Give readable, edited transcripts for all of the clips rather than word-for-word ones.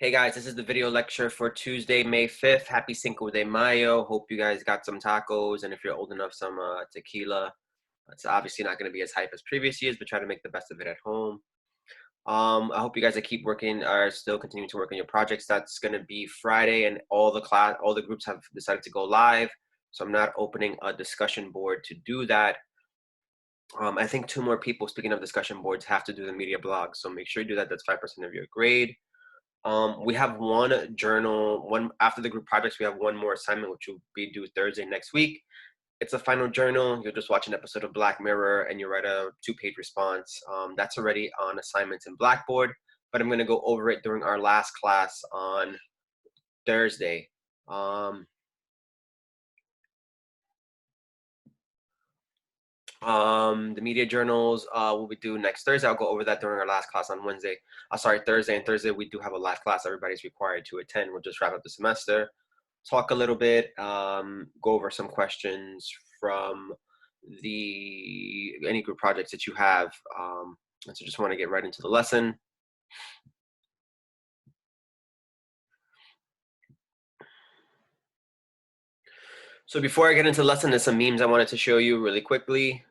Hey guys, this is the video lecture for Tuesday, May 5th. Happy Cinco de Mayo. Hope you guys got some tacos, and if you're old enough, some tequila. It's obviously not going to be as hype as previous years, but try to make the best of it at home. I hope you guys that keep working are still continuing to work on your projects. That's going to be Friday, and all the groups have decided to go live. So I'm not opening a discussion board to do that. I think 2 more people, speaking of discussion boards, have to do the media blog. So make sure you do that. That's 5% of your grade. We have one journal, one after the group projects, we have one more assignment, which will be due Thursday next week. It's a final journal. You'll just watch an episode of Black Mirror and you write a 2-page response. That's already on assignments in Blackboard, but I'm going to go over it during our last class on Thursday. The media journals will be due next Thursday. I'll go over that during our last class on Wednesday. Thursday. And Thursday we do have a live class everybody's required to attend. We'll just wrap up the semester, talk a little bit, go over some questions from any group projects that you have. And so just want to get right into the lesson. So before I get into the lesson, there's some memes I wanted to show you really quickly.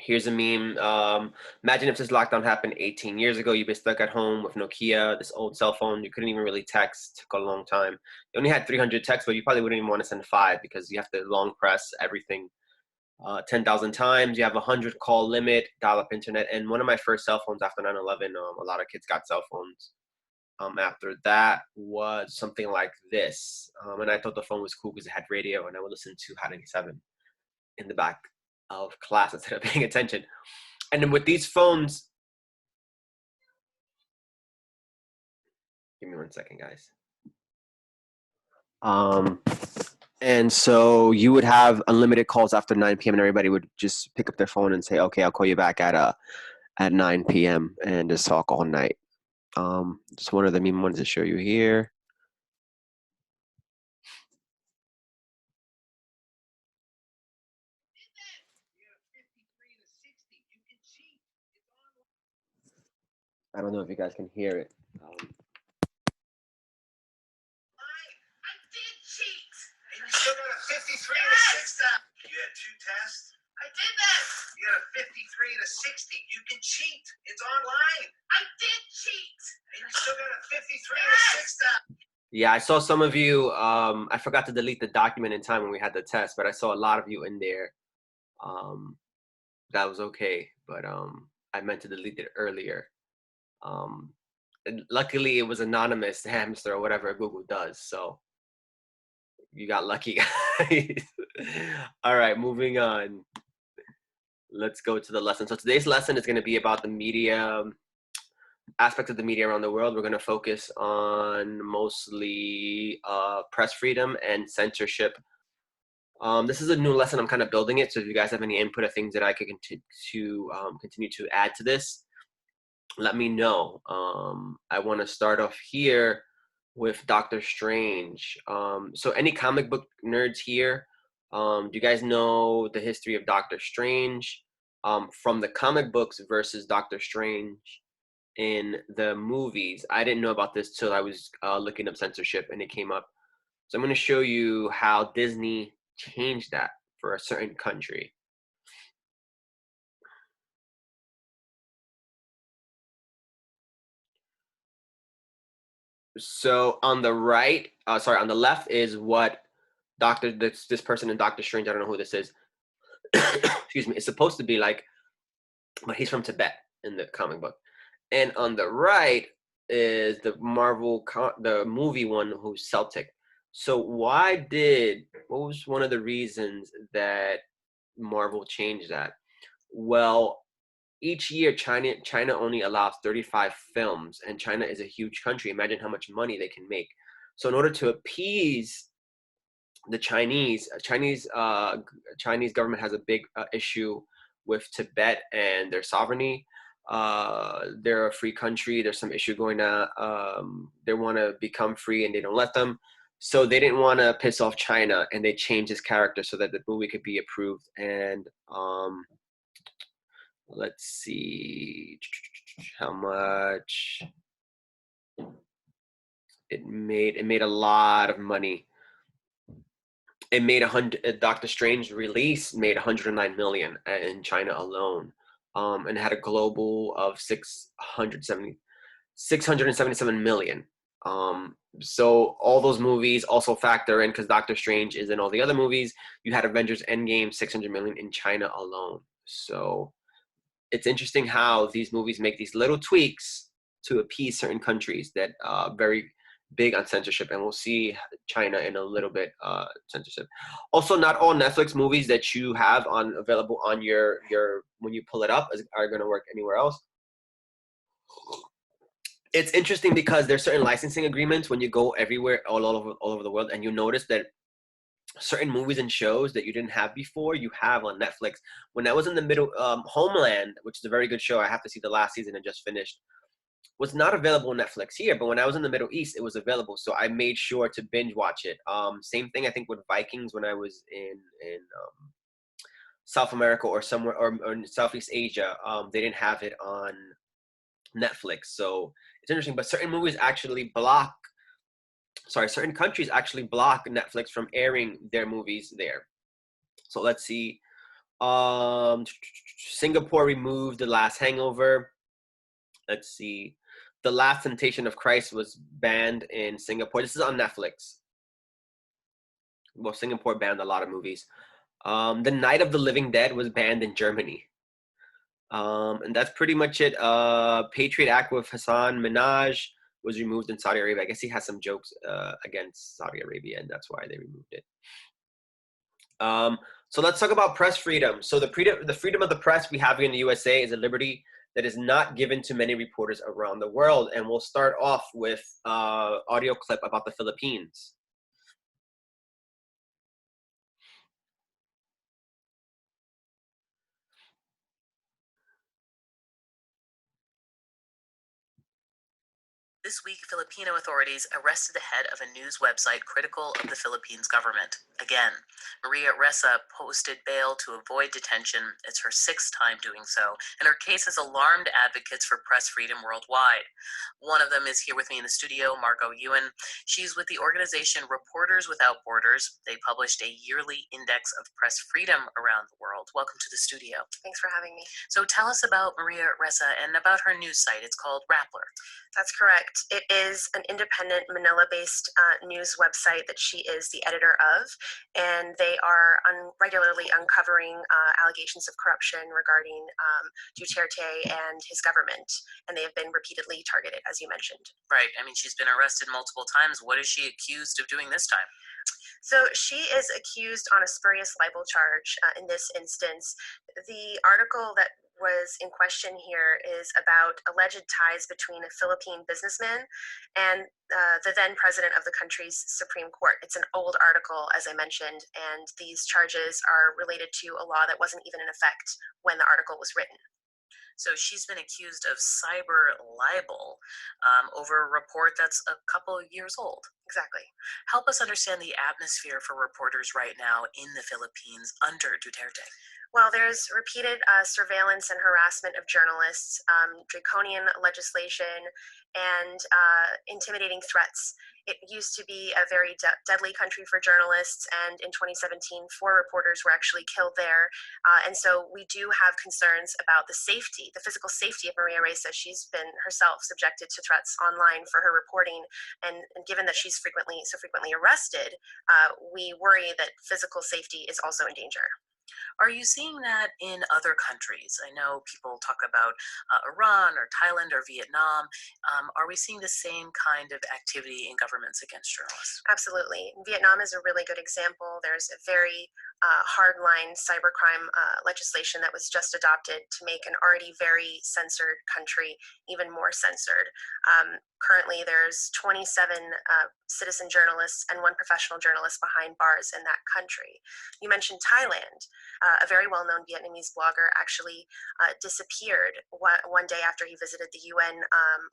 Here's a meme. Imagine if this lockdown happened 18 years ago. You've been stuck at home with Nokia, this old cell phone. You couldn't even really text. Took a long time. You only had 300 texts, but you probably wouldn't even want to send 5 because you have to long press everything 10,000 times. You have a 100 call limit, dial-up internet. And one of my first cell phones after 9/11, a lot of kids got cell phones. After that was something like this. And I thought the phone was cool because it had radio and I would listen to Hot 97 in the back of class instead of paying attention. And then with these phones, give me 1 second, guys. And so you would have unlimited calls after 9 p.m. and everybody would just pick up their phone and say, okay, I'll call you back at 9 p.m. and just talk all night. Just one of the meme ones to show you here. I don't know if you guys can hear it. I did cheat. And you still got a 53 and a 60. You had 2 tests? I did that. You got a 53 and a 60. You can cheat. It's online. I did cheat. And you still got a 53 and a 60. Yeah, I saw some of you. I forgot to delete the document in time when we had the test, but I saw a lot of you in there. That was okay, but I meant to delete it earlier. And luckily, it was anonymous, hamster or whatever Google does. So you got lucky, guys. All right, moving on. Let's go to the lesson. So today's lesson is going to be about the media, aspects of the media around the world. We're going to focus on mostly press freedom and censorship. This is a new lesson. I'm kind of building it. So if you guys have any input or things that I could continue to add to this, let me know. I want to start off here with Doctor Strange. So any comic book nerds here, do you guys know the history of Doctor Strange from the comic books versus Doctor Strange in the movies? I didn't know about this till I was looking up censorship and it came up. So I'm going to show you how Disney changed that for a certain country. So on the right, on the left is what this person in Doctor Strange, I don't know who this is, excuse me, it's supposed to be like, but he's from Tibet in the comic book. And on the right is the the movie one who's Celtic. So what was one of the reasons that Marvel changed that? Well, each year China only allows 35 films, and China is a huge country. Imagine how much money they can make. So in order to appease the Chinese government has a big issue with Tibet and their sovereignty. They're a free country. There's some issue going on. They want to become free and they don't let them. So they didn't want to piss off China, and they changed his character so that the movie could be approved. And let's see. how much it made. It made a lot of money. It made Doctor Strange release made 109 million in China alone, and had a global of 677 million. So all those movies also factor in because Doctor Strange is in all the other movies. You had Avengers Endgame, 600 million in China alone. So it's interesting how these movies make these little tweaks to appease certain countries that very big on censorship, and we'll see China in a little bit censorship. Also, not all Netflix movies that you have on available on your when you pull it up are going to work anywhere else. It's interesting because there's certain licensing agreements when you go everywhere all over the world, and you notice that certain movies and shows that you didn't have before you have on Netflix. When I was in the middle, Homeland, which is a very good show, I have to see the last season and just finished, was not available on Netflix here, but when I was in the Middle East, it was available. So I made sure to binge watch it. Same thing I think with Vikings when I was in South America or somewhere or in Southeast Asia. They didn't have it on Netflix, so it's interesting. But certain movies actually block. Sorry, certain countries actually block Netflix from airing their movies there. So let's see. Singapore removed The Last Hangover. Let's see. The Last Temptation of Christ was banned in Singapore. This is on Netflix. Well, Singapore banned a lot of movies. The Night of the Living Dead was banned in Germany. And that's pretty much it. Patriot Act with Hassan Minhaj was removed in Saudi Arabia. I guess he has some jokes against Saudi Arabia, and that's why they removed it. So let's talk about press freedom. So the freedom of the press we have here in the USA is a liberty that is not given to many reporters around the world. And we'll start off with audio clip about the Philippines. This week, Filipino authorities arrested the head of a news website critical of the Philippines government. Again, Maria Ressa posted bail to avoid detention. It's her sixth time doing so, and her case has alarmed advocates for press freedom worldwide. One of them is here with me in the studio, Margot Ewan. She's with the organization Reporters Without Borders. They published a yearly index of press freedom around the world. Welcome to the studio. Thanks for having me. So tell us about Maria Ressa and about her news site. It's called Rappler. That's correct. It is an independent Manila-based news website that she is the editor of, and they are regularly uncovering allegations of corruption regarding Duterte and his government, and they have been repeatedly targeted, as you mentioned. Right. I mean, she's been arrested multiple times. What is she accused of doing this time? So she is accused on a spurious libel charge in this instance. The article that was in question here is about alleged ties between a Philippine businessman and the then president of the country's Supreme Court. It's an old article, as I mentioned, and these charges are related to a law that wasn't even in effect when the article was written. So she's been accused of cyber libel over a report that's a couple of years old. Exactly. Help us understand the atmosphere for reporters right now in the Philippines under Duterte. Well, there's repeated surveillance and harassment of journalists, draconian legislation, and intimidating threats. It used to be a very deadly country for journalists, and in 2017, 4 reporters were actually killed there. And so we do have concerns about the safety, the physical safety of Maria Ressa. She's been herself subjected to threats online for her reporting, and given that she's so frequently arrested, we worry that physical safety is also in danger. Are you seeing that in other countries? I know people talk about Iran or Thailand or Vietnam. Are we seeing the same kind of activity in governments against journalists? Absolutely. Vietnam is a really good example. There's a very hardline cybercrime legislation that was just adopted to make an already very censored country even more censored. currently there's 27 citizen journalists and 1 professional journalist behind bars in that country. You mentioned Thailand. A very well-known Vietnamese blogger actually disappeared one day after he visited the UN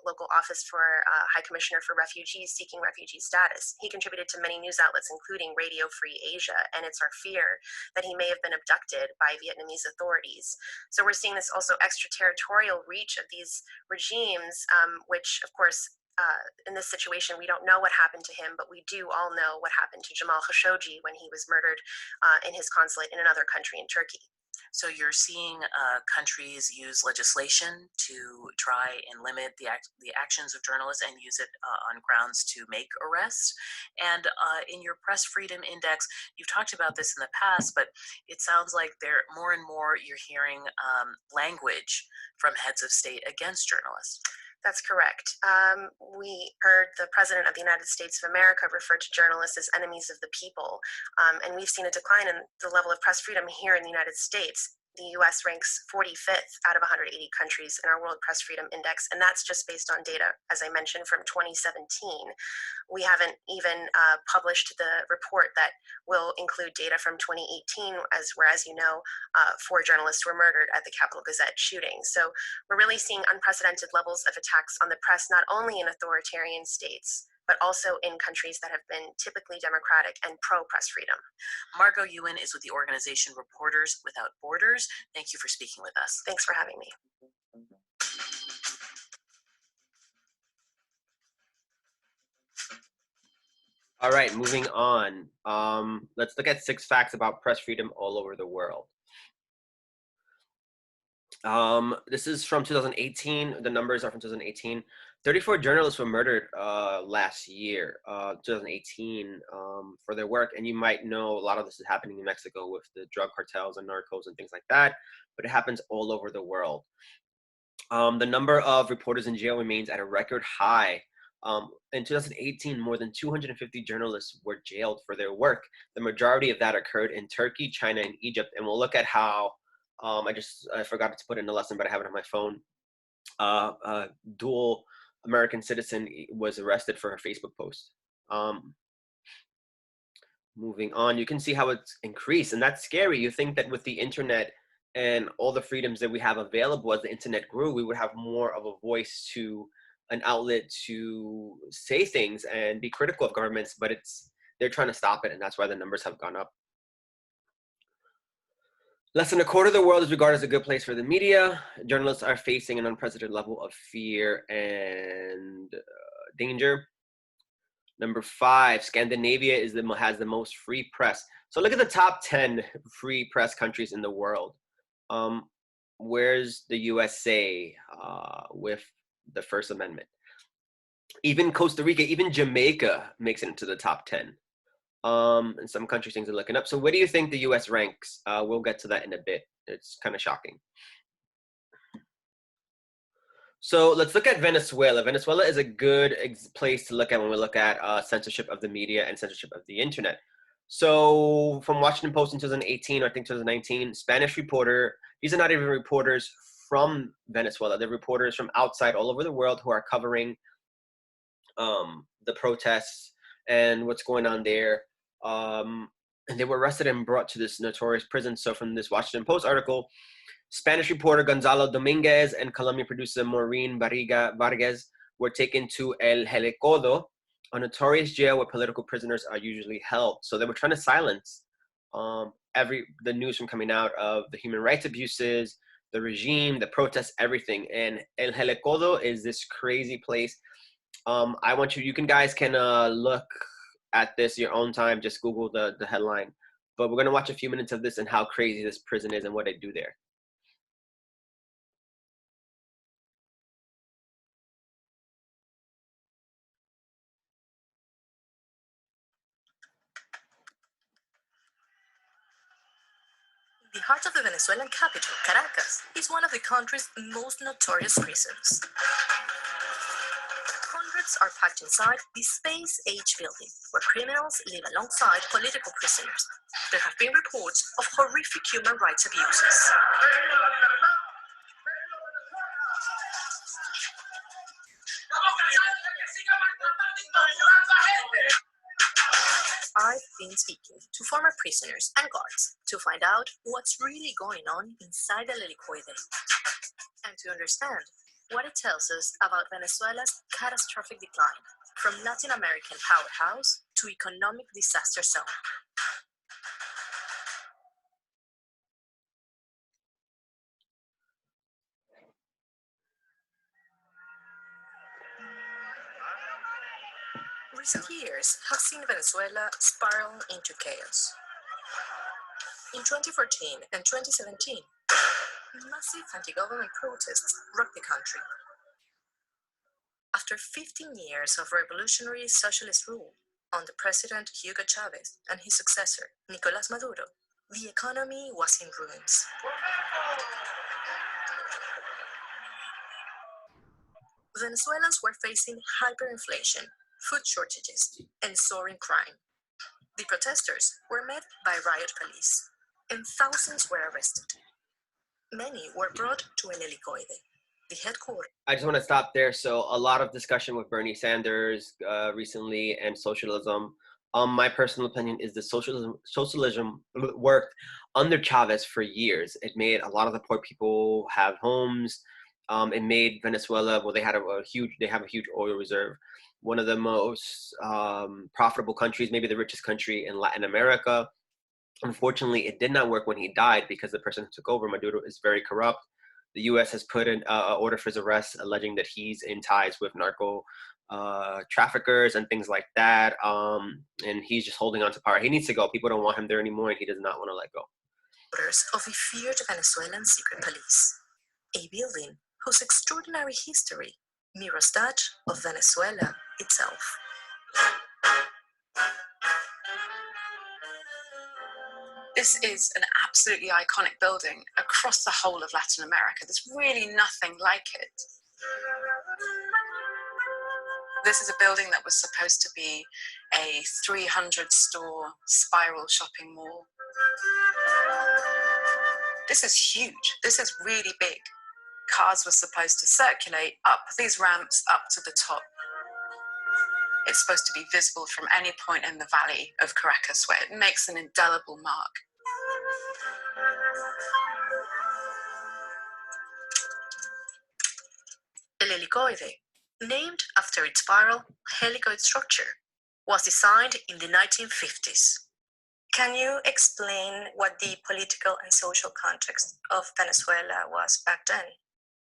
local office for High Commissioner for Refugees seeking refugee status. He contributed to many news outlets, including Radio Free Asia, and it's our fear that he may have been abducted by Vietnamese authorities. So we're seeing this also extraterritorial reach of these regimes, which, of course, in this situation, we don't know what happened to him, but we do all know what happened to Jamal Khashoggi when he was murdered in his consulate in another country in Turkey. So you're seeing countries use legislation to try and limit the actions of journalists and use it on grounds to make arrests. And in your Press Freedom Index, you've talked about this in the past, but it sounds like there more and more you're hearing language from heads of state against journalists. That's correct. We heard the President of the United States of America refer to journalists as enemies of the people, and we've seen a decline in the level of press freedom here in the United States. The U.S. ranks 45th out of 180 countries in our World Press Freedom Index, and that's just based on data, as I mentioned, from 2017. We haven't even published the report that will include data from 2018, where, as you know, 4 journalists were murdered at the Capitol Gazette shooting. So we're really seeing unprecedented levels of attacks on the press, not only in authoritarian states, but also in countries that have been typically democratic and pro-press freedom. Margot Ewan is with the organization Reporters Without Borders. Thank you for speaking with us. Thanks for having me. All right, moving on. Let's look at 6 facts about press freedom all over the world. This is from 2018. The numbers are from 2018. 34 journalists were murdered last year, 2018, for their work. And you might know a lot of this is happening in Mexico with the drug cartels and narcos and things like that, but it happens all over the world. The number of reporters in jail remains at a record high. In 2018, more than 250 journalists were jailed for their work. The majority of that occurred in Turkey, China, and Egypt. And we'll look at how, I forgot to put it in the lesson, but I have it on my phone. Dual American citizen was arrested for her Facebook post. Moving on, you can see how it's increased, and that's scary. You think that with the internet and all the freedoms that we have available as the internet grew, we would have more of a voice, to an outlet to say things and be critical of governments, but they're trying to stop it, and that's why the numbers have gone up. Less than a quarter of the world is regarded as a good place for the media. Journalists are facing an unprecedented level of fear and danger. Number 5, Scandinavia has the most free press. So look at the top 10 free press countries in the world. Where's the USA with the First Amendment? Even Costa Rica, even Jamaica makes it into the top 10. And some countries things are looking up. So where do you think the US ranks? We'll get to that in a bit. It's kind of shocking. So let's look at Venezuela. Venezuela is a good place to look at when we look at censorship of the media and censorship of the internet. So from Washington Post in 2018, or I think 2019, Spanish reporter, these are not even reporters from Venezuela. They're reporters from outside all over the world who are covering the protests and what's going on there. And they were arrested and brought to this notorious prison. So from this Washington Post article, Spanish reporter Gonzalo Dominguez and Colombian producer Maureen Vargas were taken to El Helicodo, a notorious jail where political prisoners are usually held. So they were trying to silence the news from coming out of the human rights abuses, the regime, the protests, everything. And El Helicodo is this crazy place. Guys can look at this your own time. Just Google the headline. But we're going to watch a few minutes of this and how crazy this prison is and what they do there. The heart of the Venezuelan capital, Caracas, is one of the country's most notorious prisons. Hundreds are packed inside the space-age building, where criminals live alongside political prisoners. There have been reports of horrific human rights abuses. I've been speaking to former prisoners and guards to find out what's really going on inside the Helicoide and to understand what it tells us about Venezuela's catastrophic decline from Latin American powerhouse to economic disaster zone. Recent years have seen Venezuela spiral into chaos. In 2014 and 2017, massive anti-government protests rocked the country. After 15 years of revolutionary socialist rule under President Hugo Chavez and his successor, Nicolás Maduro, the economy was in ruins. Venezuelans were facing hyperinflation, food shortages, and soaring crime. The protesters were met by riot police, and thousands were arrested. Many were brought to El Helicoide, the headquarters. I just want to stop there. So a lot of discussion with Bernie Sanders recently and socialism. My personal opinion is that socialism worked under Chavez for years. It made a lot of the poor people have homes. It made Venezuela, well, they have a huge oil reserve. One of the most profitable countries, maybe the richest country in Latin America. Unfortunately, it did not work when he died because the person who took over, Maduro, is very corrupt. The U.S. has put an order for his arrest, alleging that he's in ties with narco traffickers and things like that. And he's just holding on to power. He needs to go. People don't want him there anymore, and he does not want to let go. Of the feared Venezuelan secret police, a building whose extraordinary history mirrors that of Venezuela itself. This is an absolutely iconic building across the whole of Latin America. There's really nothing like it. This is a building that was supposed to be a 300-store spiral shopping mall. This is huge. This is really big. Cars were supposed to circulate up these ramps up to the top. It's supposed to be visible from any point in the valley of Caracas, where it makes an indelible mark. El Helicoide, named after its spiral helicoid structure, was designed in the 1950s. Can you explain what the political and social context of Venezuela was back then?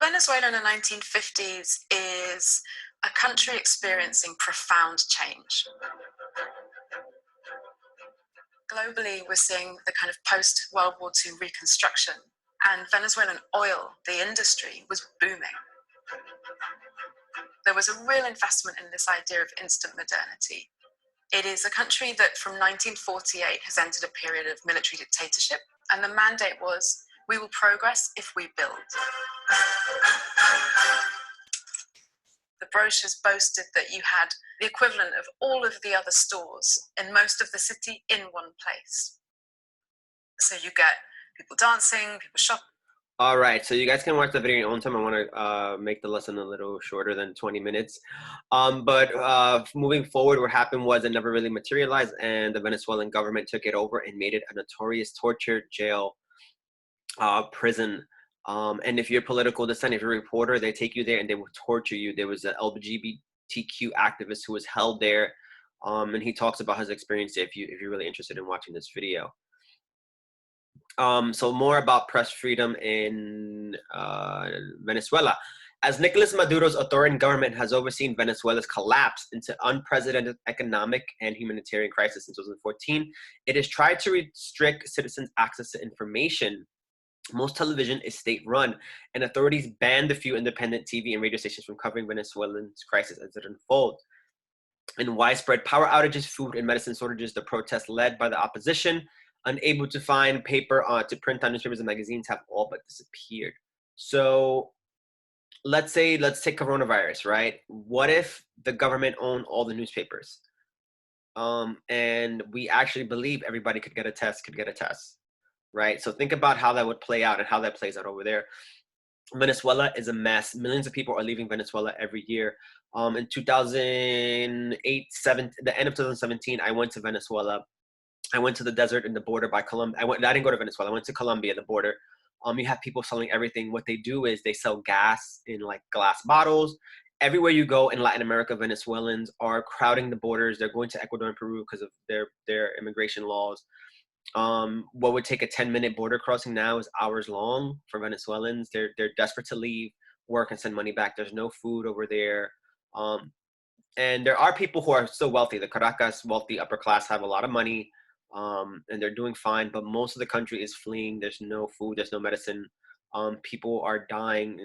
Venezuela in the 1950s is a country experiencing profound change. Globally, we're seeing the kind of post-World War II reconstruction, and Venezuelan oil, the industry, was booming. There was a real investment in this idea of instant modernity. It is a country that from 1948 has entered a period of military dictatorship, and the mandate was, we will progress if we build. The brochures boasted that you had the equivalent of all of the other stores in most of the city in one place. So you get people dancing, people shopping. All right, so you guys can watch the video in your own time. I want to make the lesson a little shorter than 20 minutes. But moving forward, what happened was it never really materialized, and the Venezuelan government took it over and made it a notorious torture jail, prison. And if you're political dissent, if you're a reporter, they take you there and they will torture you. There was an LGBTQ activist who was held there, and he talks about his experience there if you're really interested in watching this video. So more about press freedom in Venezuela. As Nicolás Maduro's authoritarian government has overseen Venezuela's collapse into unprecedented economic and humanitarian crisis in 2014, it has tried to restrict citizens' access to information. Most television is state-run, and authorities banned a few independent TV and radio stations from covering Venezuela's crisis as it unfolds. In widespread power outages, food and medicine shortages, the protests led by the opposition, unable to find paper to print on newspapers and magazines, have all but disappeared. So let's take coronavirus, right? What if the government owned all the newspapers? And we actually believe everybody could get a test, right? So think about how that would play out and how that plays out over there. Venezuela is a mess. Millions of people are leaving Venezuela every year. In 2008, the end of 2017, I went to Venezuela I went to the desert in the border by Colombia. I didn't go to Venezuela. I went to Colombia, the border. You have people selling everything. What they do is they sell gas in like glass bottles. Everywhere you go in Latin America, Venezuelans are crowding the borders. They're going to Ecuador and Peru because of their immigration laws. What would take a 10-minute border crossing now is hours long for Venezuelans. They're desperate to leave, work, and send money back. There's no food over there. And there are people who are still wealthy. The Caracas wealthy upper class have a lot of money, and they're doing fine. But most of the country is fleeing. There's no food. There's no medicine. People are dying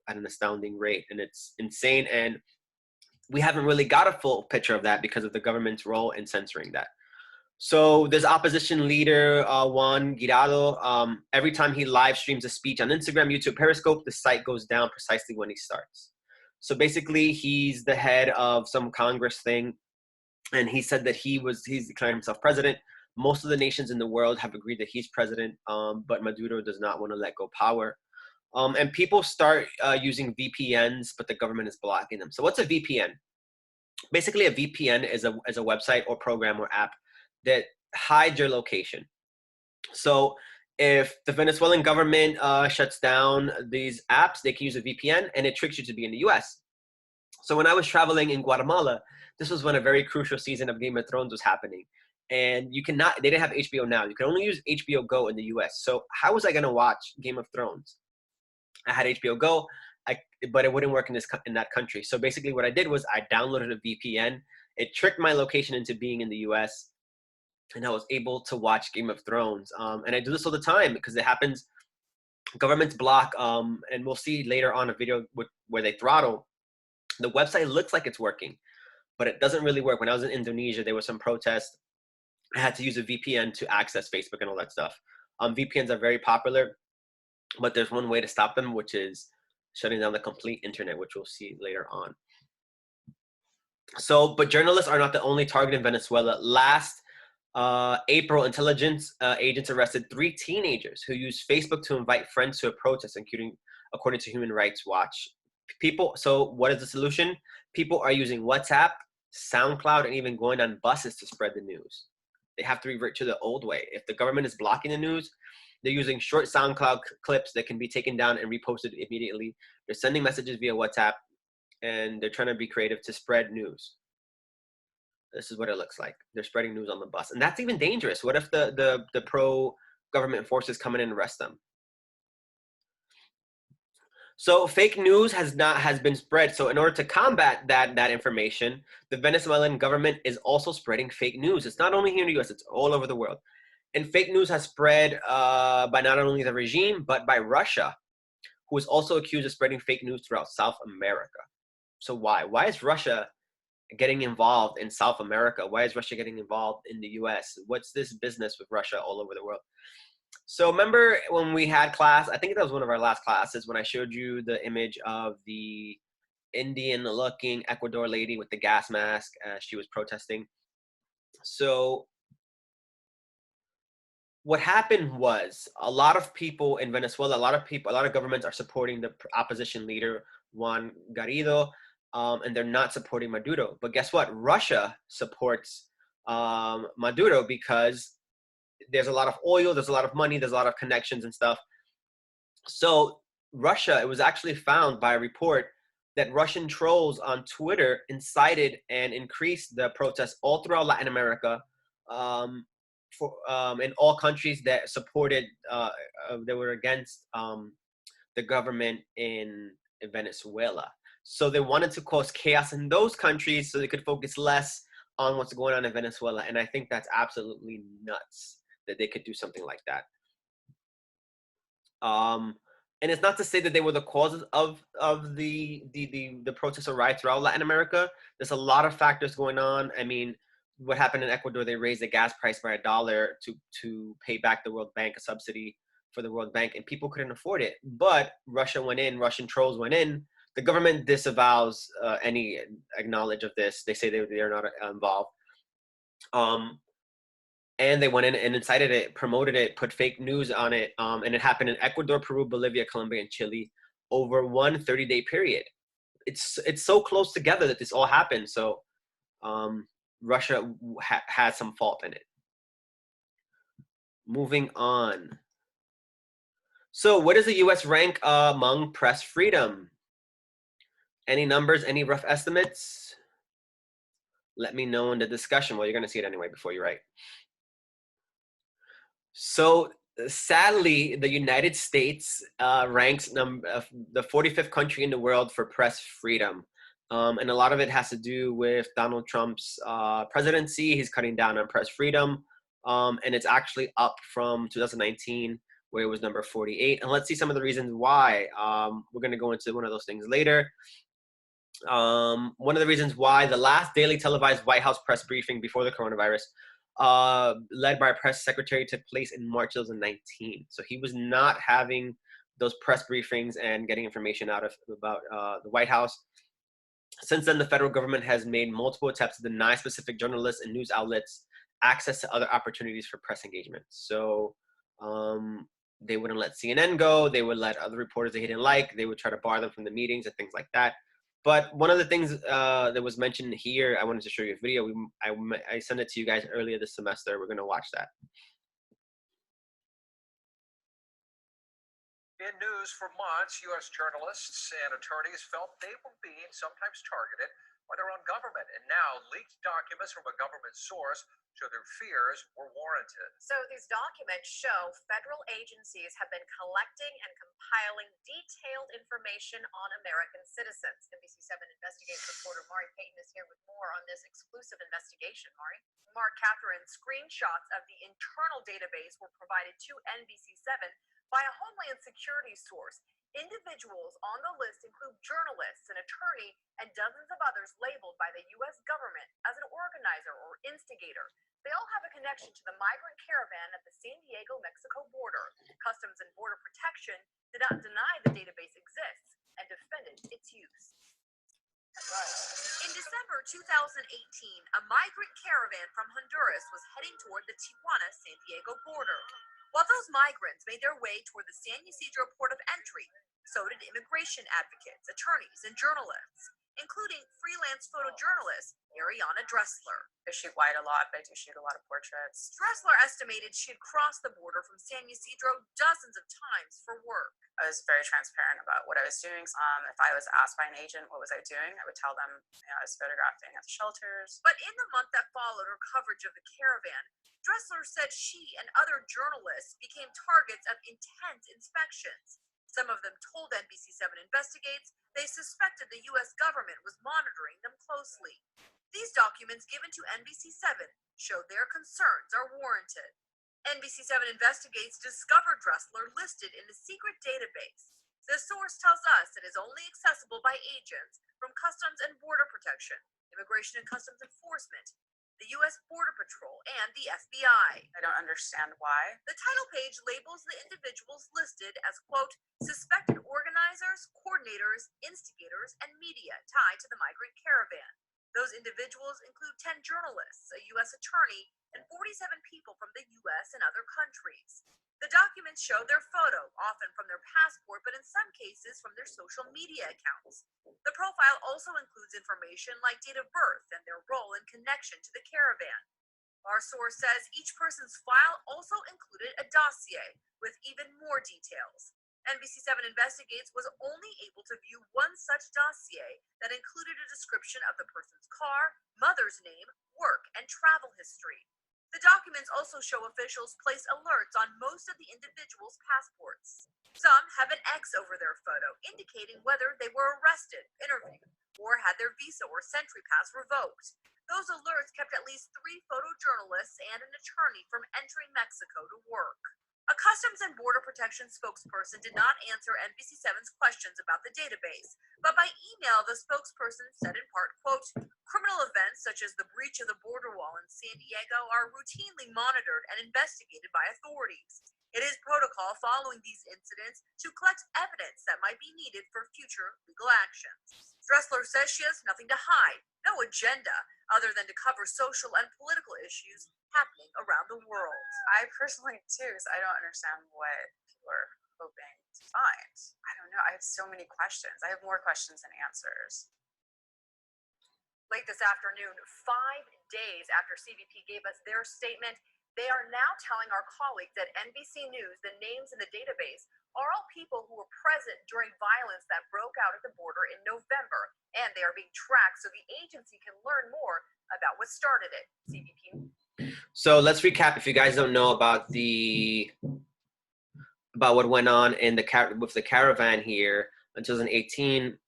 at an astounding rate, and it's insane. And we haven't really got a full picture of that because of the government's role in censoring that. So there's opposition leader Juan Guaidó. Every time he live streams a speech on Instagram, YouTube, Periscope, the site goes down precisely when he starts. So basically, he's the head of some Congress thing, and he said that he's declaring himself president. Most of the nations in the world have agreed that he's president, but Maduro does not want to let go power. And people start using VPNs, but the government is blocking them. So what's a VPN? Basically, a VPN is a website or program or app that hides your location. So if the Venezuelan government shuts down these apps, they can use a VPN, and it tricks you to be in the US. So when I was traveling in Guatemala, this was when a very crucial season of Game of Thrones was happening. And they didn't have HBO Now. You can only use HBO Go in the US. So how was I going to watch Game of Thrones? I had HBO Go, but it wouldn't work in that country. So basically what I did was I downloaded a VPN. It tricked my location into being in the US, and I was able to watch Game of Thrones. And I do this all the time because it happens. Governments block, and we'll see later on a video where they throttle. The website looks like it's working, but it doesn't really work. When I was in Indonesia, there was some protest. I had to use a VPN to access Facebook and all that stuff. VPNs are very popular, but there's one way to stop them, which is shutting down the complete internet, which we'll see later on. So, but journalists are not the only target in Venezuela. Last April, intelligence agents arrested 3 teenagers who used Facebook to invite friends to a protest, including, according to Human Rights Watch. So what is the solution? People are using WhatsApp, SoundCloud, and even going on buses to spread the news. They have to revert to the old way. If the government is blocking the news, they're using short SoundCloud clips that can be taken down and reposted immediately. They're sending messages via WhatsApp, and they're trying to be creative to spread news. This is what it looks like. They're spreading news on the bus. And that's even dangerous. What if the pro-government forces come in and arrest them? So fake news has been spread. So in order to combat that information, the Venezuelan government is also spreading fake news. It's not only here in the US, it's all over the world. And fake news has spread by not only the regime, but by Russia, who is also accused of spreading fake news throughout South America. So why? Why is Russia getting involved in South America? Why is Russia getting involved in the US? What's this business with Russia all over the world? So remember when we had class, I think that was one of our last classes, when I showed you the image of the Indian-looking Ecuador lady with the gas mask as she was protesting. So what happened was a lot of people in Venezuela, a lot of governments are supporting the opposition leader, Juan Guaidó, and they're not supporting Maduro. But guess what? Russia supports Maduro because there's a lot of oil, there's a lot of money, there's a lot of connections and stuff. So Russia, it was actually found by a report that Russian trolls on Twitter incited and increased the protests all throughout Latin America, in all countries that supported, that were against the government in Venezuela. So they wanted to cause chaos in those countries so they could focus less on what's going on in Venezuela. And I think that's absolutely nuts that they could do something like that. And it's not to say that they were the causes of the protests or riots throughout Latin America. There's a lot of factors going on. I mean, what happened in Ecuador, they raised the gas price by $1 to pay back the World Bank, a subsidy for the World Bank, and people couldn't afford it. But Russia went in, Russian trolls went in. The government disavows any knowledge of this. They say they are not involved. And they went in and incited it, promoted it, put fake news on it. And it happened in Ecuador, Peru, Bolivia, Colombia, and Chile over one 30-day period. It's so close together that this all happened. So Russia has some fault in it. moving on. So where does the U.S. rank among press freedom? Any numbers, any rough estimates? Let me know in the discussion. Well, you're going to see it anyway before you write. So sadly, the United States ranks the 45th country in the world for press freedom. And a lot of it has to do with Donald Trump's presidency. He's cutting down on press freedom. And it's actually up from 2019, where it was number 48. And let's see some of the reasons why. We're going to go into one of those things later. One of the reasons why the last daily televised White House press briefing before the coronavirus, led by a press secretary, took place in March 2019. So he was not having those press briefings and getting information out about the White House. Since then, the federal government has made multiple attempts to deny specific journalists and news outlets access to other opportunities for press engagement. So they wouldn't let CNN go. They would let other reporters they didn't like. They would try to bar them from the meetings and things like that. But one of the things that was mentioned here, I wanted to show you a video. I sent it to you guys earlier this semester. We're going to watch that. In news for months, U.S. journalists and attorneys felt they were being sometimes targeted by their own government. And now leaked documents from a government source show their fears were warranted. So these documents show federal agencies have been collecting and compiling detailed information on American citizens. NBC7 investigative reporter Mari Payton is here with more on this exclusive investigation. Mari? Mark, Catherine, screenshots of the internal database were provided to NBC7 by a Homeland Security source. Individuals on the list include journalists, an attorney, and dozens of others labeled by the U.S. government as an organizer or instigator. They all have a connection to the migrant caravan at the San Diego-Mexico border. Customs and Border Protection did not deny the database exists and defended its use. In December 2018, a migrant caravan from Honduras was heading toward the Tijuana-San Diego border. While those migrants made their way toward the San Ysidro port of entry, so did immigration advocates, attorneys, and journalists, including freelance photojournalist Ariana Dressler. I shoot wide a lot, but I do shoot a lot of portraits. Dressler estimated she had crossed the border from San Ysidro dozens of times for work. I was very transparent about what I was doing. If I was asked by an agent what was I doing, I would tell them I was photographing at the shelters. But in the month that followed her coverage of the caravan, Dressler said she and other journalists became targets of intense inspections. Some of them told NBC7 Investigates they suspected the U.S. government was monitoring them closely. These documents given to NBC7 show their concerns are warranted. NBC7 Investigates discovered Dressler listed in a secret database. The source tells us it is only accessible by agents from Customs and Border Protection, Immigration and Customs Enforcement, the U.S. Border Patrol, and the FBI. I don't understand why. The title page labels the individuals listed as, quote, suspected organizers, coordinators, instigators, and media tied to the migrant caravan. Those individuals include 10 journalists, a U.S. attorney, and 47 people from the U.S. and other countries. The documents show their photo, often from their passport, but in some cases from their social media accounts. The profile also includes information like date of birth and their role in connection to the caravan. Our source says each person's file also included a dossier with even more details. NBC7 Investigates was only able to view one such dossier that included a description of the person's car, mother's name, work, and travel history. The documents also show officials place alerts on most of the individuals' passports. Some have an X over their photo, indicating whether they were arrested, interviewed, or had their visa or Sentry Pass revoked. Those alerts kept at least 3 photojournalists and an attorney from entering Mexico to work. A Customs and Border Protection spokesperson did not answer NBC7's questions about the database, but by email, the spokesperson said in part, quote, criminal events such as the breach of the border wall in San Diego are routinely monitored and investigated by authorities. It is protocol following these incidents to collect evidence that might be needed for future legal actions. Dressler says she has nothing to hide, no agenda, other than to cover social and political issues happening around the world. I personally too, because I don't understand what people are hoping to find. I don't know. I have so many questions. I have more questions than answers. Late this afternoon, 5 days after CBP gave us their statement, They are now telling our colleagues at NBC News the names in the database are all people who were present during violence that broke out at the border in November, and they are being tracked so the agency can learn more about what started it. CBP. So let's recap if you guys don't know about what went on in with the caravan here in 2018.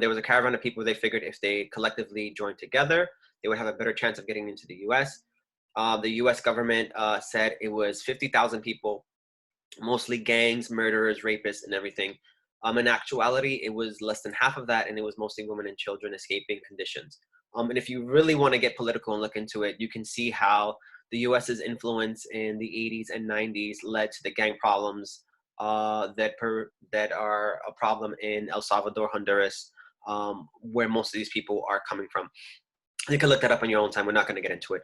There was a caravan of people they figured if they collectively joined together, they would have a better chance of getting into the U.S. The U.S. government said it was 50,000 people, mostly gangs, murderers, rapists, and everything. In actuality, it was less than half of that, and it was mostly women and children escaping conditions. And if you really want to get political and look into it, you can see how the U.S.'s influence in the 80s and 90s led to the gang problems that are a problem in El Salvador, Honduras, where most of these people are coming from. You can look that up on your own time. We're not going to get into it.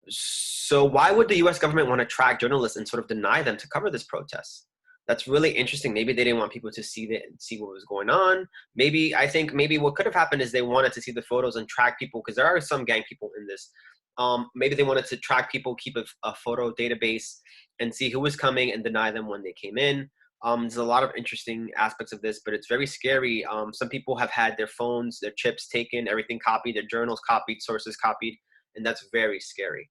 So why would the U.S. government want to track journalists and sort of deny them to cover this protest? That's really interesting. Maybe they didn't want people to see what was going on. I think maybe what could have happened is they wanted to see the photos and track people, because there are some gang people in this. Maybe they wanted to track people, keep a photo database, and see who was coming and deny them when they came in. There's a lot of interesting aspects of this, but it's very scary. Some people have had their phones, their chips taken, everything copied, their journals copied, sources copied, and that's very scary.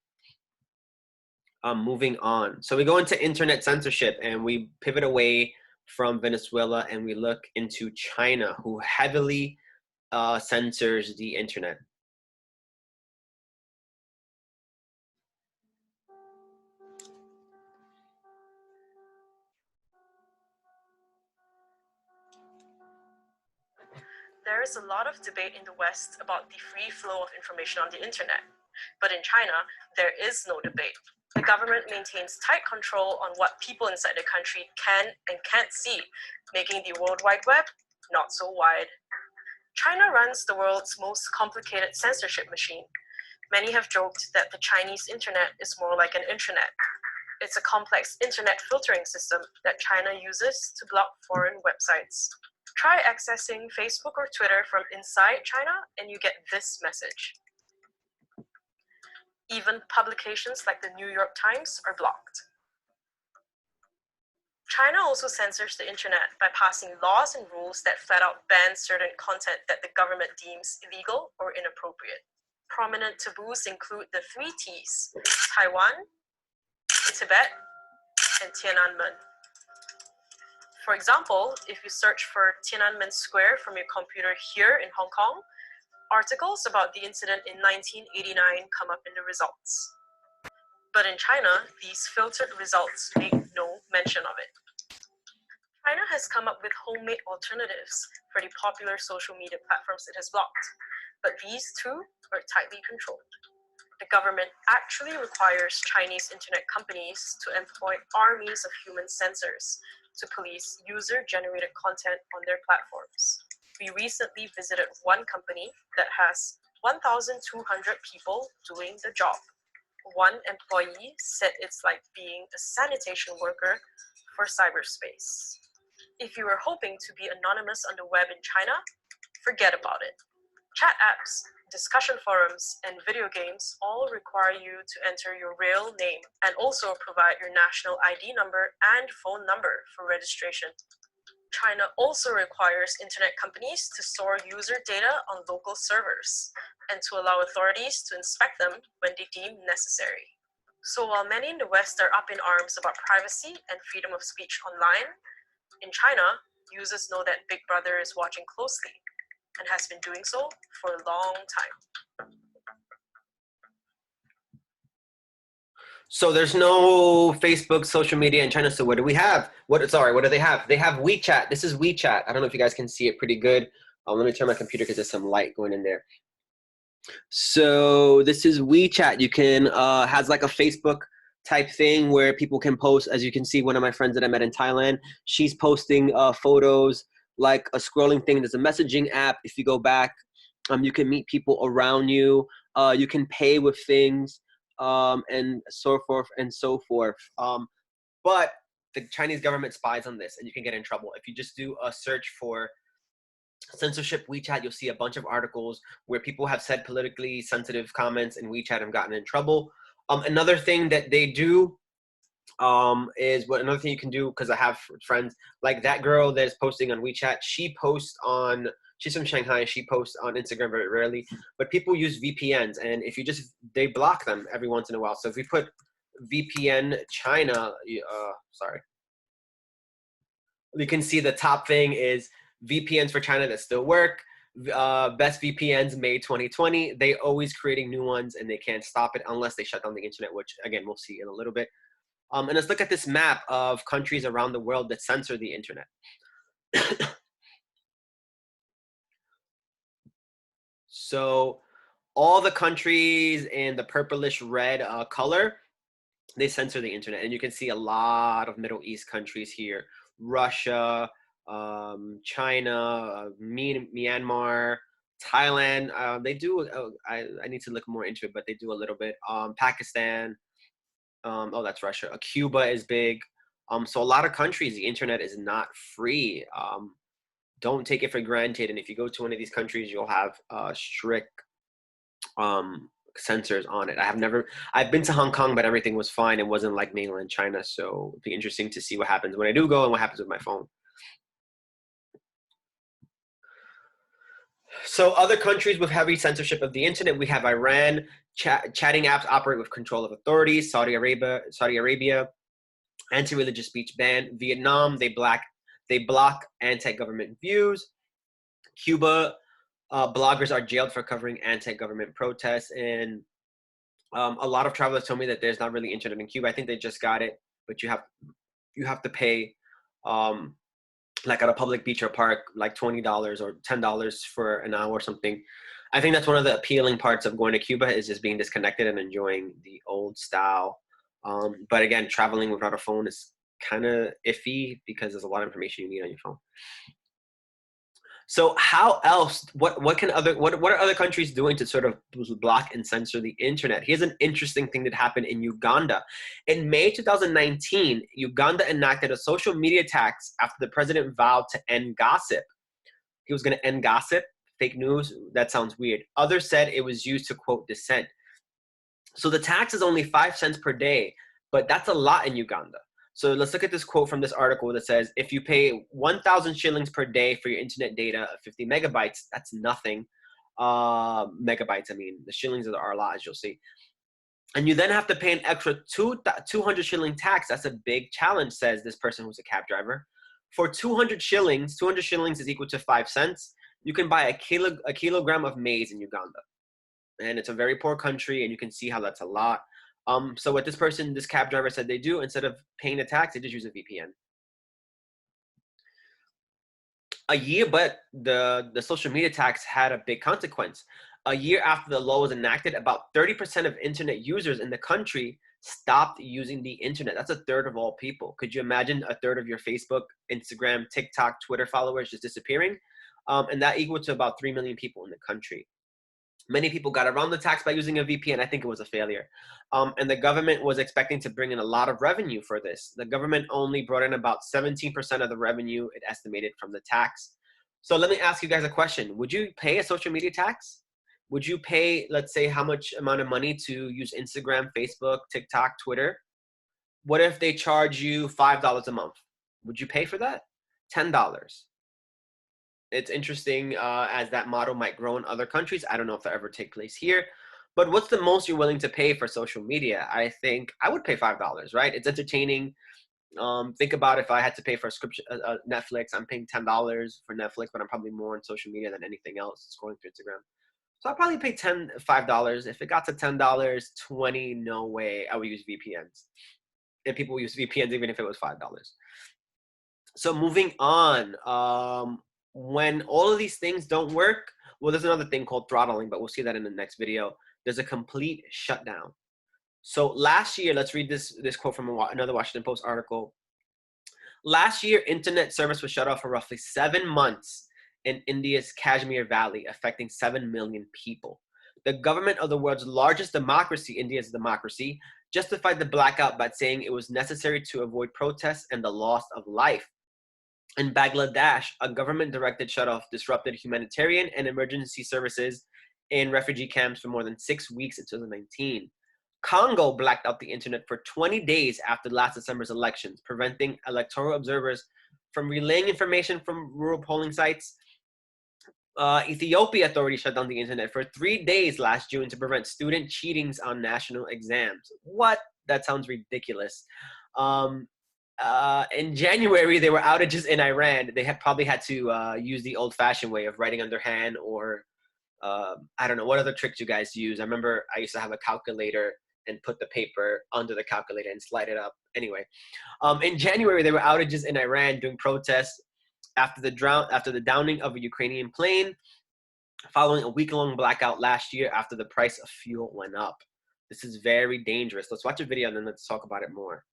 Moving on. So we go into internet censorship and we pivot away from Venezuela and we look into China, who heavily censors the internet. There is a lot of debate in the West about the free flow of information on the internet. But in China, there is no debate. The government maintains tight control on what people inside the country can and can't see, making the World Wide Web not so wide. China runs the world's most complicated censorship machine. Many have joked that the Chinese internet is more like an intranet. It's a complex internet filtering system that China uses to block foreign websites. Try accessing Facebook or Twitter from inside China and you get this message. Even publications like the New York Times are blocked. China also censors the internet by passing laws and rules that flat out ban certain content that the government deems illegal or inappropriate. Prominent taboos include the 3 T's: Taiwan, Tibet, and Tiananmen. For example, if you search for Tiananmen Square from your computer here in Hong Kong, articles about the incident in 1989 come up in the results. But in China, these filtered results make no mention of it. China has come up with homemade alternatives for the popular social media platforms it has blocked, but these too are tightly controlled. The government actually requires Chinese internet companies to employ armies of human censors to police user-generated content on their platforms. We recently visited one company that has 1,200 people doing the job. One employee said it's like being a sanitation worker for cyberspace. If you were hoping to be anonymous on the web in China, forget about it. Chat apps, discussion forums, and video games all require you to enter your real name and also provide your national ID number and phone number for registration. China also requires internet companies to store user data on local servers and to allow authorities to inspect them when they deem necessary. So while many in the West are up in arms about privacy and freedom of speech online, in China, users know that Big Brother is watching closely and has been doing so for a long time. So there's no Facebook, social media in China. So what do we have? What do they have? They have WeChat. This is WeChat. I don't know if you guys can see it pretty good. Let me turn my computer because there's some light going in there. So this is WeChat. You can, has like a Facebook type thing where people can post. As you can see, one of my friends that I met in Thailand, she's posting photos, like a scrolling thing. There's a messaging app. If you go back, you can meet people around you. You can pay with things. And so forth and so forth. But the Chinese government spies on this and you can get in trouble. If you just do a search for censorship WeChat, you'll see a bunch of articles where people have said politically sensitive comments in WeChat and gotten in trouble. Another thing that they do is what another thing you can do, because I have friends like that girl that's posting on WeChat. She's from Shanghai. She posts on Instagram very rarely, but people use VPNs, and if you they block them every once in a while. So if we put VPN China, sorry, you can see the top thing is VPNs for China that still work. Best VPNs May 2020. They always creating new ones, and they can't stop it unless they shut down the internet, which again we'll see in a little bit. And let's look at this map of countries around the world that censor the internet. So all the countries in the purplish red color, they censor the internet. And you can see a lot of Middle East countries here. Russia, China, Myanmar, Thailand. They do, I need to look more into it, but they do a little bit. Pakistan. Oh, that's Russia. Cuba is big. So a lot of countries, the internet is not free. Don't take it for granted. And if you go to one of these countries, you'll have strict censors on it. I've been to Hong Kong, but everything was fine. It wasn't like mainland China. So it'd be interesting to see what happens when I do go and what happens with my phone. So other countries with heavy censorship of the internet, we have Iran. Chatting apps operate with control of authorities. Saudi Arabia, anti-religious speech ban. Vietnam, they block anti-government views. Cuba, bloggers are jailed for covering anti-government protests. And a lot of travelers told me that there's not really internet in Cuba. I think they just got it, but you have to pay, like at a public beach or park, like $20 or $10 for an hour or something. I think that's one of the appealing parts of going to Cuba, is just being disconnected and enjoying the old style. But again, traveling without a phone is kind of iffy because there's a lot of information you need on your phone. So how else, what are other countries doing to sort of block and censor the internet? Here's an interesting thing that happened in Uganda. In May 2019, Uganda enacted a social media tax after the president vowed to end gossip. He was going to end gossip, fake news. That sounds weird. Others said it was used to quote dissent. So the tax is only 5 cents per day, but that's a lot in Uganda. So let's look at this quote from this article that says, if you pay 1,000 shillings per day for your internet data of 50 megabytes, that's nothing. Megabytes, I mean, the shillings are a lot, as you'll see. And you then have to pay an extra 200 shilling tax. That's a big challenge, says this person who's a cab driver. For 200 shillings is equal to 5 cents. You can buy a kilogram of maize in Uganda. And it's a very poor country, and you can see how that's a lot. So what this cab driver said they do, instead of paying the tax, they just use a VPN. But the social media tax had a big consequence. A year after the law was enacted, about 30% of internet users in the country stopped using the internet. That's a third of all people. Could you imagine a third of your Facebook, Instagram, TikTok, Twitter followers just disappearing? And that equal to about 3 million people in the country. Many people got around the tax by using a VPN. I think it was a failure. And the government was expecting to bring in a lot of revenue for this. The government only brought in about 17% of the revenue it estimated from the tax. So let me ask you guys a question. Would you pay a social media tax? Would you pay, let's say, how much amount of money to use Instagram, Facebook, TikTok, Twitter? What if they charge you $5 a month? Would you pay for that? $10. It's interesting as that model might grow in other countries. I don't know if that ever take place here. But what's the most you're willing to pay for social media? I think I would pay $5, right? It's entertaining. Think about if I had to pay for a subscription, Netflix. I'm paying $10 for Netflix, but I'm probably more on social media than anything else, scrolling through Instagram. So I'll probably pay $5. If it got to $10, $20, no way I would use VPNs. And people use VPNs even if it was $5. So moving on. When all of these things don't work, well, there's another thing called throttling, but we'll see that in the next video. There's a complete shutdown. So last year, let's read this quote from another Washington Post article. Last year, internet service was shut off for roughly 7 months in India's Kashmir Valley, affecting 7 million people. The government of the world's largest democracy, India's democracy, justified the blackout by saying it was necessary to avoid protests and the loss of life. In Bangladesh, a government-directed shutoff disrupted humanitarian and emergency services in refugee camps for more than 6 weeks in 2019. Congo blacked out the internet for 20 days after last December's elections, preventing electoral observers from relaying information from rural polling sites. Ethiopia authorities shut down the internet for 3 days last June to prevent student cheatings on national exams. What? That sounds ridiculous. In January, there were outages in Iran. They probably had to use the old-fashioned way of writing underhand, or I don't know what other tricks you guys use. I remember I used to have a calculator and put the paper under the calculator and slide it up. Anyway, in January, there were outages in Iran during protests after the downing of a Ukrainian plane, following a week-long blackout last year after the price of fuel went up. This is very dangerous. Let's watch a video and then let's talk about it more.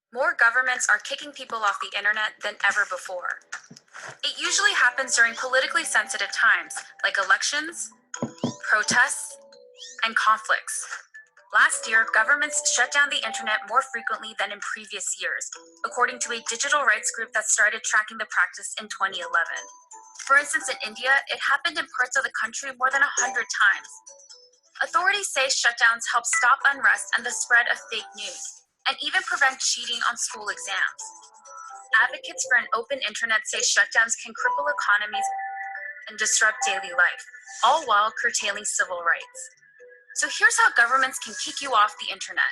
More governments are kicking people off the internet than ever before. It usually happens during politically sensitive times, like elections, protests, and conflicts. Last year, governments shut down the internet more frequently than in previous years, according to a digital rights group that started tracking the practice in 2011. For instance, in India, it happened in parts of the country more than 100 times. Authorities say shutdowns help stop unrest and the spread of fake news, and even prevent cheating on school exams. Advocates for an open internet say shutdowns can cripple economies and disrupt daily life, all while curtailing civil rights. So here's how governments can kick you off the internet.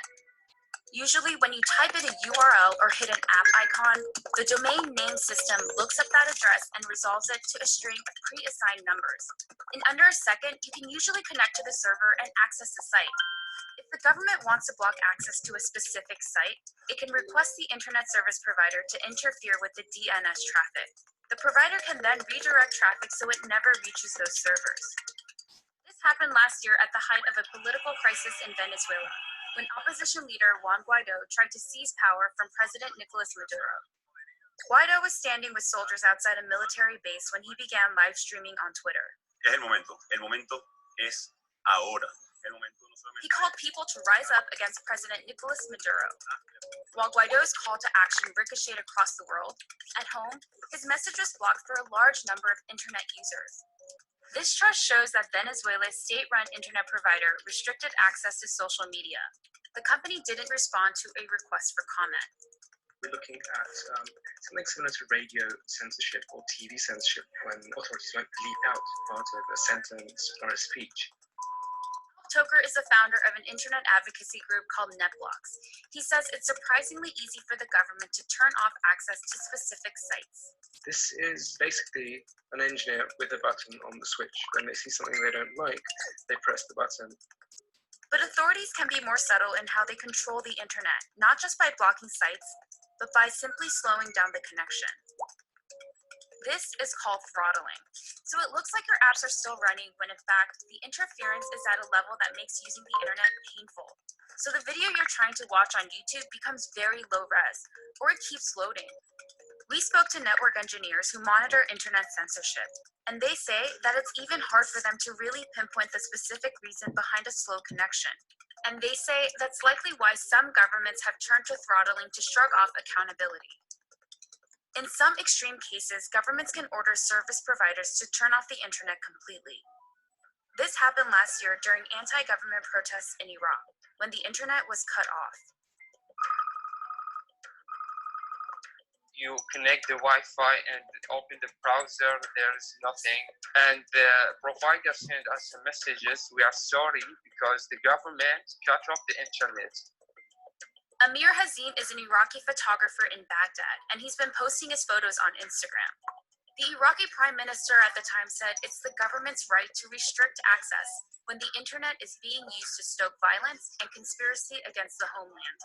Usually when you type in a URL or hit an app icon, the domain name system looks up that address and resolves it to a string of pre-assigned numbers. In under a second, you can usually connect to the server and access the site. If the government wants to block access to a specific site, it can request the internet service provider to interfere with the DNS traffic. The provider can then redirect traffic so it never reaches those servers. This happened last year at the height of a political crisis in Venezuela, when opposition leader Juan Guaido tried to seize power from President Nicolas Maduro. Guaido was standing with soldiers outside a military base when he began live streaming on Twitter. Es el momento. El momento es ahora. He called people to rise up against President Nicolas Maduro. While Guaido's call to action ricocheted across the world, at home, his message was blocked for a large number of internet users. This trust shows that Venezuela's state-run internet provider restricted access to social media. The company didn't respond to a request for comment. We're looking at something similar to radio censorship or TV censorship when authorities won't bleep out part of a sentence or a speech. Toker is the founder of an internet advocacy group called NetBlocks. He says it's surprisingly easy for the government to turn off access to specific sites. This is basically an engineer with a button on the switch. When they see something they don't like, they press the button. But authorities can be more subtle in how they control the internet, not just by blocking sites, but by simply slowing down the connection. This is called throttling. So it looks like your apps are still running when in fact the interference is at a level that makes using the internet painful. So the video you're trying to watch on YouTube becomes very low res, or it keeps loading. We spoke to network engineers who monitor internet censorship, and they say that it's even hard for them to really pinpoint the specific reason behind a slow connection. And they say that's likely why some governments have turned to throttling to shrug off accountability. In some extreme cases, governments can order service providers to turn off the internet completely. This happened last year during anti-government protests in Iraq, when the internet was cut off. You connect the Wi-Fi and open the browser, there's nothing. And the provider sent us messages, we are sorry because the government cut off the internet. Amir Hazim is an Iraqi photographer in Baghdad, and he's been posting his photos on Instagram. The Iraqi prime minister at the time said it's the government's right to restrict access when the internet is being used to stoke violence and conspiracy against the homeland.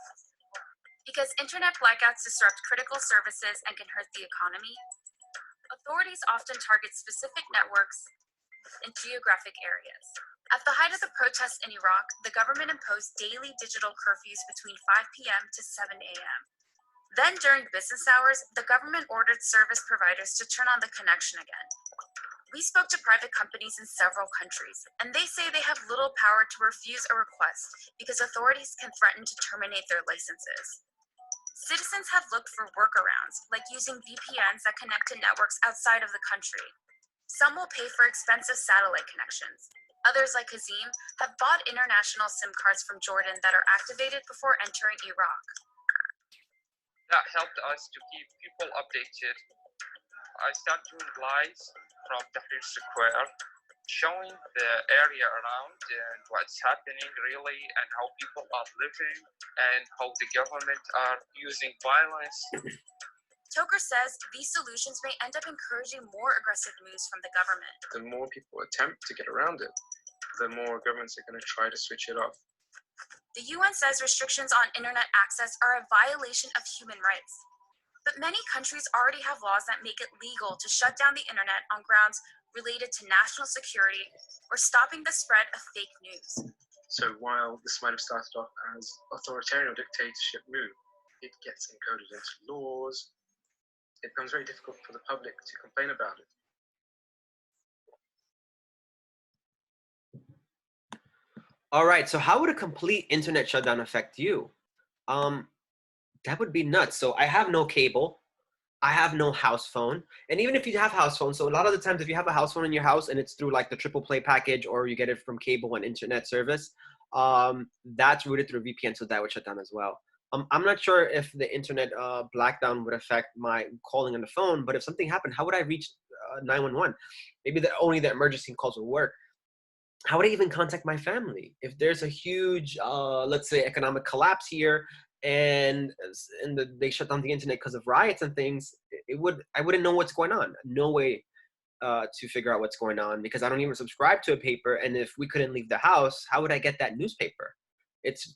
Because internet blackouts disrupt critical services and can hurt the economy, authorities often target specific networks in geographic areas. At the height of the protests in Iraq, the government imposed daily digital curfews between 5 p.m. to 7 a.m. Then, during business hours, the government ordered service providers to turn on the connection again. We spoke to private companies in several countries, and they say they have little power to refuse a request because authorities can threaten to terminate their licenses. Citizens have looked for workarounds, like using VPNs that connect to networks outside of the country. Some will pay for expensive satellite connections. Others, like Kazim, have bought international SIM cards from Jordan that are activated before entering Iraq. That helped us to keep people updated. I started doing lives from Tahrir Square, showing the area around and what's happening really, and how people are living, and how the government are using violence. Toker says these solutions may end up encouraging more aggressive moves from the government. The more people attempt to get around it, the more governments are going to try to switch it off. The UN says restrictions on internet access are a violation of human rights. But many countries already have laws that make it legal to shut down the internet on grounds related to national security or stopping the spread of fake news. So while this might have started off as authoritarian or dictatorship move, it gets encoded into laws. It becomes very difficult for the public to complain about it. All right, so how would a complete internet shutdown affect you? That would be nuts. So I have no cable. I have no house phone. And even if you have house phone, so a lot of the times if you have a house phone in your house and it's through like the triple play package or you get it from cable and internet service, that's routed through VPN, so that would shut down as well. I'm not sure if the internet blackdown would affect my calling on the phone, but if something happened, how would I reach 911? Maybe only the emergency calls would work. How would I even contact my family? If there's a huge, let's say, economic collapse here, and they shut down the internet because of riots and things, I wouldn't know what's going on. No way to figure out what's going on because I don't even subscribe to a paper. And if we couldn't leave the house, how would I get that newspaper?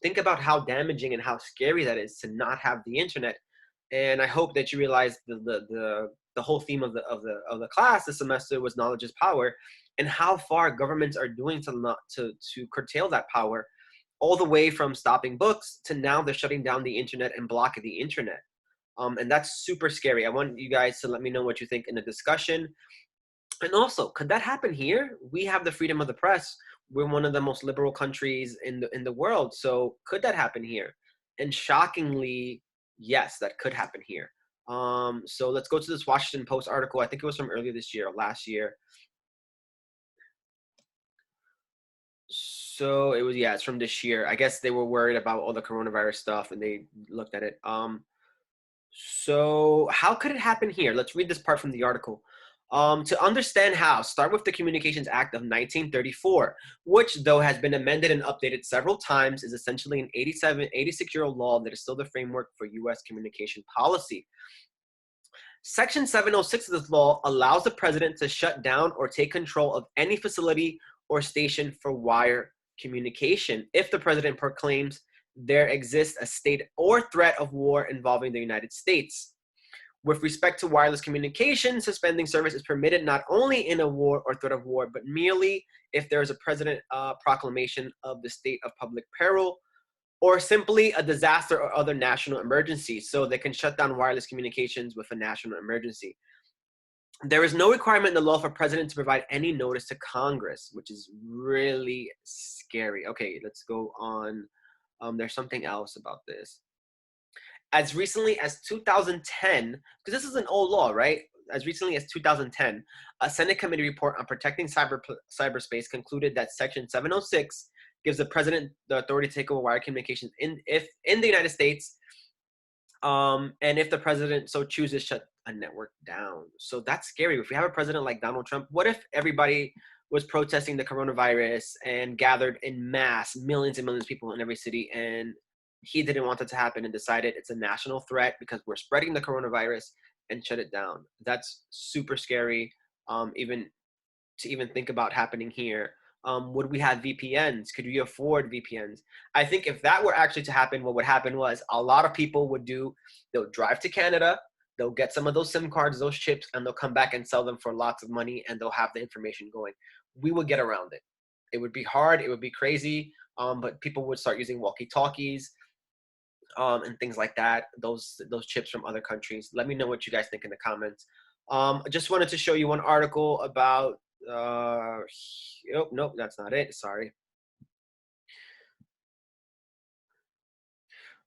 Think about how damaging and how scary that is to not have the internet. And I hope that you realize the whole theme of the class this semester was knowledge is power, and how far governments are doing to curtail that power, all the way from stopping books to now they're shutting down the internet and blocking the internet. And that's super scary. I want you guys to let me know what you think in the discussion. And also, could that happen here? We have the freedom of the press. We're one of the most liberal countries in the world. So could that happen here? And shockingly, yes, that could happen here. So let's go to this Washington Post article. I think it was from earlier this year or last year. So it's from this year. I guess they were worried about all the coronavirus stuff and they looked at it. So how could it happen here? Let's read this part from the article. To understand how, start with the Communications Act of 1934, which, though has been amended and updated several times, is essentially an 86-year-old law that is still the framework for U.S. communication policy. Section 706 of this law allows the president to shut down or take control of any facility or station for wire communication if the president proclaims there exists a state or threat of war involving the United States. With respect to wireless communication, suspending service is permitted not only in a war or threat of war, but merely if there is a president proclamation of the state of public peril or simply a disaster or other national emergency. So they can shut down wireless communications with a national emergency. There is no requirement in the law for president to provide any notice to Congress, which is really scary. Okay, let's go on. There's something else about this. As recently as 2010, because this is an old law, right? As recently as 2010, a Senate committee report on protecting cyberspace concluded that Section 706 gives the president the authority to take over wire communications in the United States, and if the president so chooses, shut a network down. So that's scary. If we have a president like Donald Trump, what if everybody was protesting the coronavirus and gathered in mass, millions and millions of people in every city, and he didn't want it to happen and decided it's a national threat because we're spreading the coronavirus and shut it down? That's super scary, even think about happening here. Would we have VPNs? Could we afford VPNs? I think if that were actually to happen, what would happen was a lot of people they'll drive to Canada, they'll get some of those SIM cards, those chips, and they'll come back and sell them for lots of money, and they'll have the information going. We would get around it. It would be hard. It would be crazy, but people would start using walkie-talkies and things like that, those chips from other countries. Let me know what you guys think in the comments. I just wanted to show you one article about Oh, nope, that's not it. Sorry.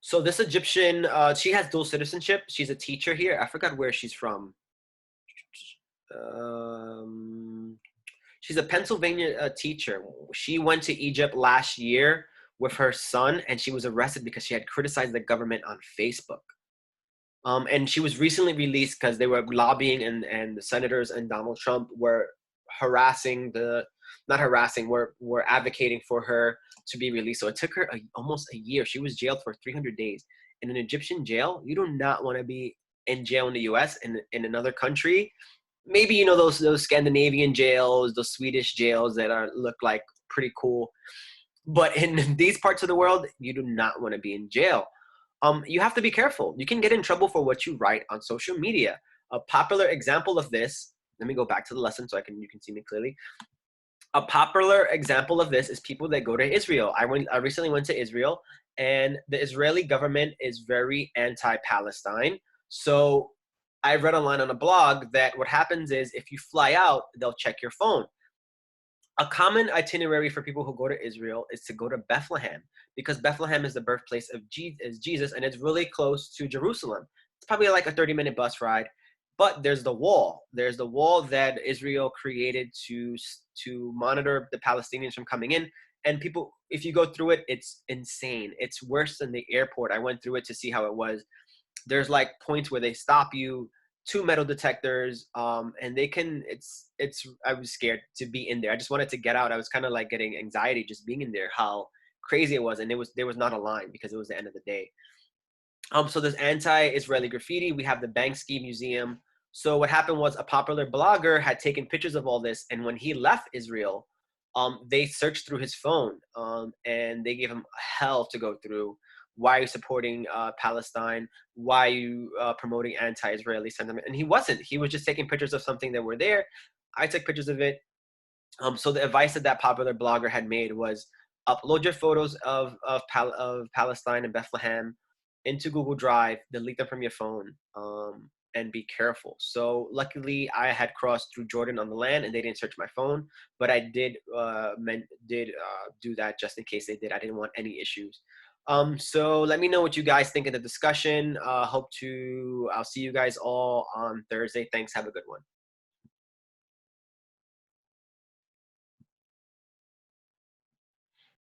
So this Egyptian, she has dual citizenship. She's a teacher here. I forgot where she's from. She's a Pennsylvania teacher. She went to Egypt last year with her son, and she was arrested because she had criticized the government on Facebook. And she was recently released because they were lobbying, and the senators and Donald Trump were were advocating for her to be released. So it took her almost a year. She was jailed for 300 days. In an Egyptian jail, you do not want to be in jail in the US, in another country. Maybe, you know, those Scandinavian jails, those Swedish jails that look like pretty cool. But in these parts of the world, you do not want to be in jail. You have to be careful. You can get in trouble for what you write on social media. A popular example of this, let me go back to the lesson so you can see me clearly. A popular example of this is people that go to Israel. I recently went to Israel, and the Israeli government is very anti-Palestine. So I read online on a blog that what happens is if you fly out, they'll check your phone. A common itinerary for people who go to Israel is to go to Bethlehem, because Bethlehem is the birthplace of Jesus, and it's really close to Jerusalem. It's probably like a 30-minute bus ride. But there's the wall. There's the wall that Israel created to monitor the Palestinians from coming in. And people, if you go through it, it's insane. It's worse than the airport. I went through it to see how it was. There's like points where they stop you, 2 metal detectors, and they can. I was scared to be in there. I just wanted to get out. I was kind of like getting anxiety just being in there. How crazy it was, and there was not a line because it was the end of the day. So there's anti-Israeli graffiti. We have the Banksy Museum. So what happened was a popular blogger had taken pictures of all this, and when he left Israel, they searched through his phone, and they gave him hell to go through. Why are you supporting Palestine? Why are you promoting anti-Israeli sentiment? And he wasn't. He was just taking pictures of something that were there. I took pictures of it. So the advice that popular blogger had made was upload your photos of Palestine and Bethlehem into Google Drive, delete them from your phone, and be careful. So luckily I had crossed through Jordan on the land and they didn't search my phone, but I did do that just in case they did. I didn't want any issues. So let me know what you guys think of the discussion. I'll see you guys all on Thursday. Thanks. Have a good one.